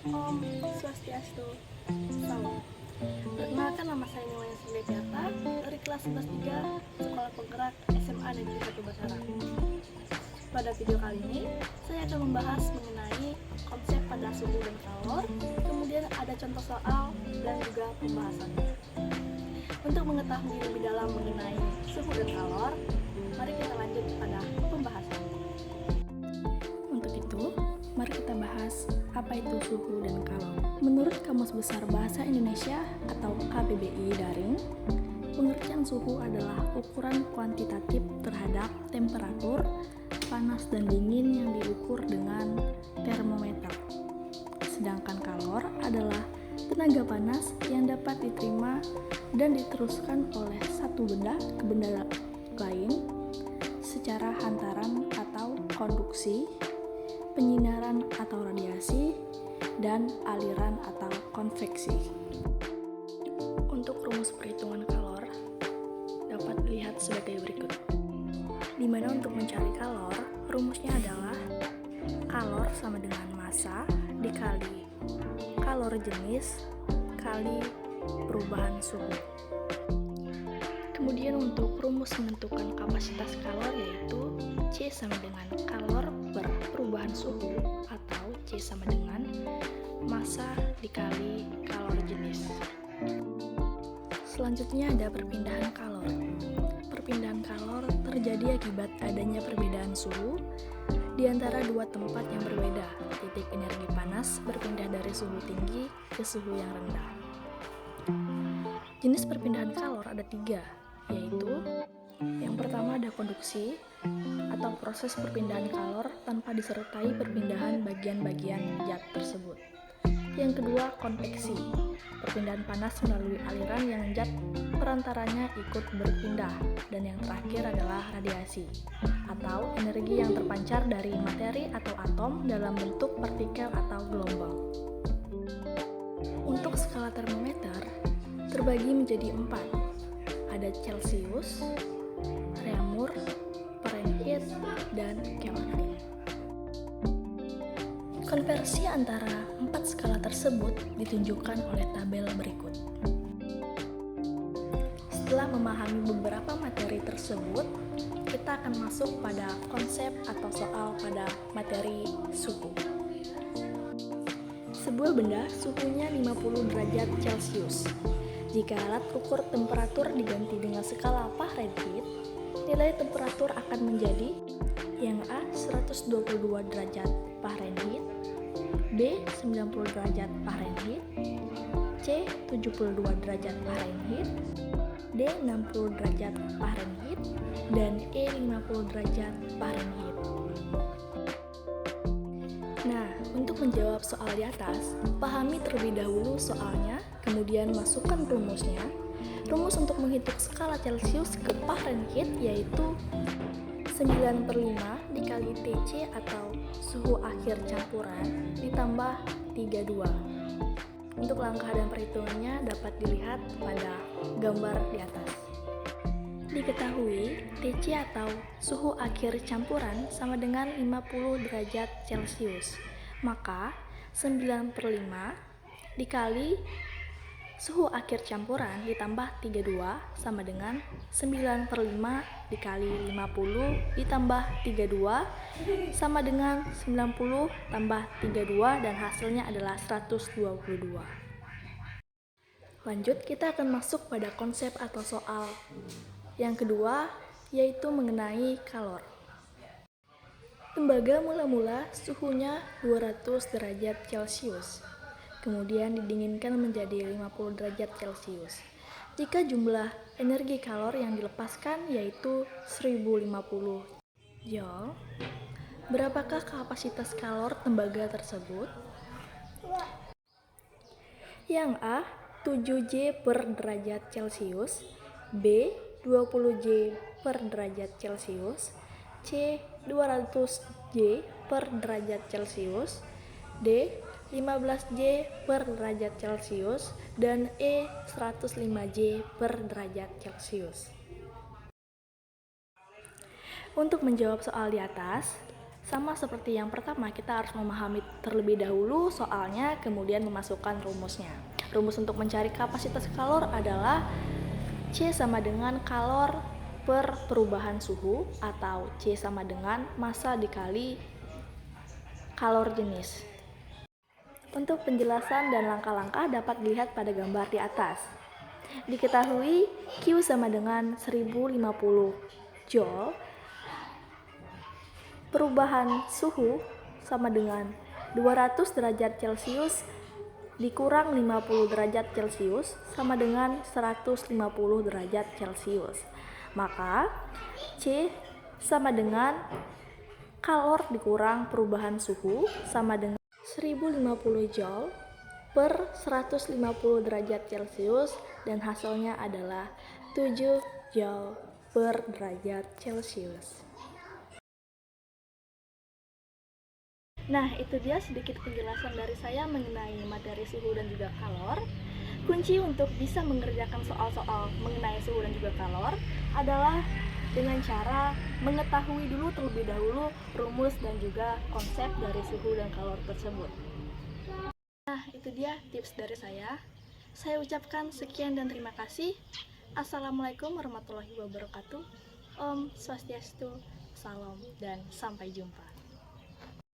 Om Swastiastu. Salam. Perkenalkan, nama saya Niwaya Suliatiata dari kelas 11-3 Sekolah Penggerak SMA Negeri 1 Basarang. Pada video kali ini, saya akan membahas mengenai konsep pada suhu dan kalor, kemudian ada contoh soal dan juga pembahasannya. Untuk mengetahui lebih dalam mengenai suhu dan kalor, mari kita lanjut pada pembahasan. Untuk itu, mari kita bahas apa itu suhu dan kalor. Menurut Kamus Besar Bahasa Indonesia atau KBBI Daring, pengertian suhu adalah ukuran kuantitatif terhadap temperatur, panas dan dingin yang diukur dengan termometer. Sedangkan kalor adalah tenaga panas yang dapat diterima dan diteruskan oleh satu benda ke benda lain secara hantaran atau konduksi, penyinaran atau radiasi, dan aliran atau konveksi. Untuk rumus perhitungan kalor dapat dilihat sebagai berikut. Di mana untuk mencari kalor, rumusnya adalah kalor sama dengan massa dikali kalor jenis kali perubahan suhu. Kemudian untuk rumus menentukan kapasitas kalor yaitu C sama dengan kalor per perubahan suhu atau C sama dengan massa dikali kalor jenis. Selanjutnya ada perpindahan kalor. Perpindahan kalor terjadi akibat adanya perbedaan suhu di antara dua tempat yang berbeda. Titik energi panas berpindah dari suhu tinggi ke suhu yang rendah. Jenis perpindahan kalor ada 3, yaitu yang pertama ada konduksi atau proses perpindahan kalor tanpa disertai perpindahan bagian-bagian zat tersebut. Yang kedua, konveksi, perpindahan panas melalui aliran yang zat perantaranya ikut berpindah. Dan yang terakhir adalah radiasi, atau energi yang terpancar dari materi atau atom dalam bentuk partikel atau gelombang. Untuk skala termometer terbagi menjadi 4. Ada Celcius, Reaumur, Fahrenheit, dan Kelvin. Konversi antara 4 skala tersebut ditunjukkan oleh tabel berikut. Setelah memahami beberapa materi tersebut, kita akan masuk pada konsep atau soal pada materi suhu. Sebuah benda suhunya 50 derajat Celcius. Jika alat ukur temperatur diganti dengan skala Fahrenheit, nilai temperatur akan menjadi yang A 122 derajat Fahrenheit, B 90 derajat Fahrenheit, C 72 derajat Fahrenheit, D 60 derajat Fahrenheit, dan E 50 derajat Fahrenheit. Nah, untuk menjawab soal di atas, pahami terlebih dahulu soalnya, kemudian masukkan rumusnya. Rumus untuk menghitung skala Celcius ke Fahrenheit yaitu 9/5 dikali Tc atau suhu akhir campuran ditambah 32. Untuk langkah dan perhitungannya dapat dilihat pada gambar di atas. Diketahui Tc atau suhu akhir campuran sama dengan 50 derajat Celcius. Maka 9/5 dikali suhu akhir campuran ditambah 32 sama dengan 9/5 dikali 50 ditambah 32 sama dengan 90 tambah 32 dan hasilnya adalah 122. Lanjut, kita akan masuk pada konsep atau soal yang kedua, yaitu mengenai kalor. Tembaga mula-mula suhunya 200 derajat Celcius. Kemudian didinginkan menjadi 50 derajat Celcius. Jika jumlah energi kalor yang dilepaskan yaitu 1050 Joule, berapakah kapasitas kalor tembaga tersebut? Yang A, 7 J per derajat Celcius, B, 20 J per derajat Celcius, C, 200 J per derajat Celcius, D, 15 J per derajat Celcius, dan E 105 J per derajat Celcius. Untuk menjawab soal di atas, Sama seperti yang pertama, kita harus memahami terlebih dahulu soalnya, kemudian memasukkan rumusnya. Rumus untuk mencari kapasitas kalor adalah C sama dengan kalor per perubahan suhu, atau C sama dengan massa dikali kalor jenis. Untuk penjelasan dan langkah-langkah dapat dilihat pada gambar di atas. Diketahui Q sama dengan 1050 Joule, perubahan suhu sama dengan 200 derajat Celcius dikurang 50 derajat Celcius sama dengan 150 derajat Celcius. Maka C sama dengan kalor dikurang perubahan suhu sama dengan 1050 Joule per 150 derajat Celcius, dan hasilnya adalah 7 Joule per derajat Celcius. Nah, itu dia sedikit penjelasan dari saya mengenai materi suhu dan juga kalor. Kunci untuk bisa mengerjakan soal-soal mengenai suhu dan juga kalor adalah dengan cara mengetahui dulu terlebih dahulu rumus dan juga konsep dari suhu dan kalor tersebut. Nah, itu dia tips dari saya. Saya ucapkan sekian dan terima kasih. Assalamualaikum warahmatullahi wabarakatuh. Om Swastiastu, salam, dan sampai jumpa.